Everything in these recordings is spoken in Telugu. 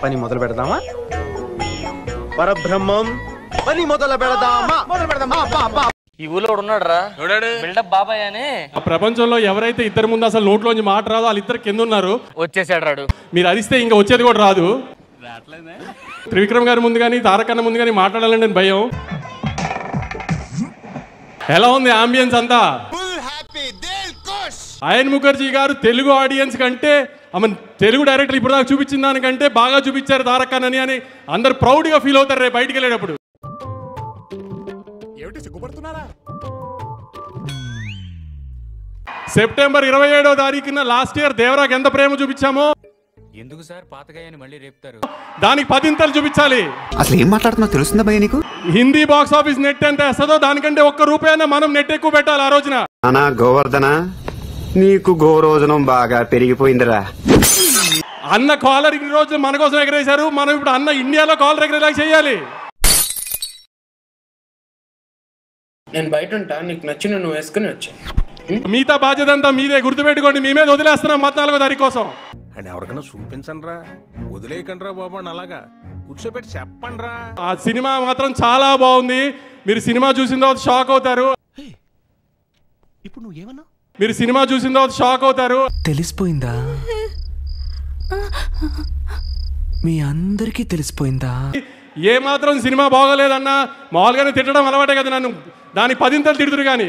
పని మొదలు పెడదామా? పరబ్రహ్మం పని మొదలు పెడదామా? ఈ ఊళ్ళో ఉన్నాడు రా బిల్డప్ బాబాయ్ అని. ఆ ప్రపంచంలో ఎవరైతే ఇద్దరు ముందు అసలు నోట్లోంచి మాట రాదో వాళ్ళు ఇద్దరు కింద ఉన్నారు. వచ్చేసాడు రాడు. మీరు అరిస్తే ఇంకా వచ్చేది కూడా రాదు. త్రివిక్రమ్ గారి ముందు కానీ తారకన్న ముందు కానీ మాట్లాడాలంటే భయం. ఎలా ఉంది ఆంబియన్స్ అంతా? అయన్ ముఖర్జీ గారు తెలుగు ఆడియన్స్ కంటే తెలుగు డైరెక్టర్ ఇప్పుడు దాకా చూపించిన దానికంటే బాగా చూపించారు తారకన్నని అని అందరు ప్రౌడ్ గా ఫీల్ అవుతారు రేపు బయటికి వెళ్ళేటప్పుడు. సెప్టెంబర్ 27వ తారీఖున లాస్ట్ ఇయర్ దేవరాకి ఎంత ప్రేమ చూపించామో ఎందుకు సార్ పాతగాయని మళ్ళీ రేపుతారు? దానికి 10 చూపించాలి. అసలు ఏం మాట్లాడుతున్నా తెలుస్తుందా భయ నీకు? హిందీ బాక్స్ ఆఫీస్ నెట్ ఎంత వేస్తుందో దానికంటే ₹1 మనం నెట్ ఎక్కువ పెట్టాలి ఆ రోజున. అనా గోవర్ధన నీకు గోరోజనం బాగా పెరిగిపోయిందిరా. అన్న కాలర్ ఇన్ని రోజులు మన కోసం ఎగరేశారు, మనం ఇప్పుడు అన్న ఇండియాలో కాలర్ ఎగరేలా చేయాలి. నేను బయట ఉంటా, నీకు నచ్చిన నువ్వు వేసుకుని వచ్చా. మిగతా బాధ్యత అంతా మీదే, గుర్తుపెట్టుకోండి. మీ మీద వదిలేస్తున్నాం 14వ తారీఖు కోసం. అని ఎవరికైనా చూపించండి రా, వదిలేయకండి రా బాబు అని అలాగా కూర్చోబెట్టి చెప్పండి రా. ఆ సినిమా మాత్రం చాలా బాగుంది. మీరు సినిమా చూసిన తర్వాత షాక్ అవుతారు. ఇప్పుడు నువ్వేమన్నా మీరు సినిమా చూసిన తర్వాత షాక్ అవుతారు. తెలిసిపోయిందా? మీ అందరికీ తెలిసిపోయిందా? ఏ మాత్రం సినిమా బాగోలేదన్నా మామూలుగానే తిట్టడం అలవాటే కదా నన్ను. దానికి 10 తిడుతురు కానీ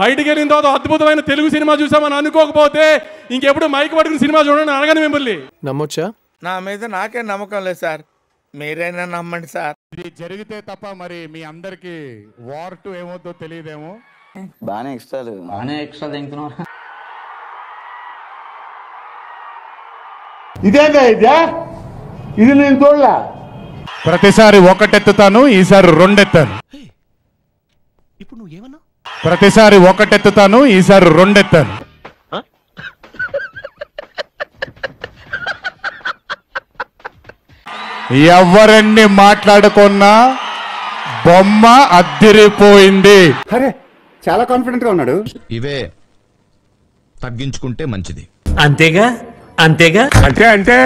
బయటికి వెళ్ళిన తర్వాత అద్భుతమైన తెలుగు సినిమా చూసామని అనుకోకపోతే ఇంకెప్పుడు మైక్ పట్టుకుని సినిమా చూడండి అడగని మిమ్మల్ని. నమ్మొచ్చా? నా మీద నాకే నమ్మకం లేదు సార్, మీరైనా నమ్మండి సార్. ఇది జరిగితే తప్ప మరి మీ అందరికి వార్ 2 ఏమవుతుందో తెలియదేమో. బానే ఎక్స్ట్రా తింటున్నా. ఇదేందా ఇది నేను చూడలా. ప్రతిసారి ఒకటెత్తుతాను, ఈసారి 2 ఎత్తాను. ఇప్పుడు నువ్వేమన్నా ప్రతిసారి ఒకటెత్తుతాను, ఈసారి 2 ఎత్తాను. ఎవరన్ని మాట్లాడుకున్నా బొమ్మ అద్దిరిపోయింది. అరే చాలా కాన్ఫిడెంట్ గా ఉన్నాడు. ఇవే తగ్గించుకుంటే మంచిది. అంతేగా అంటే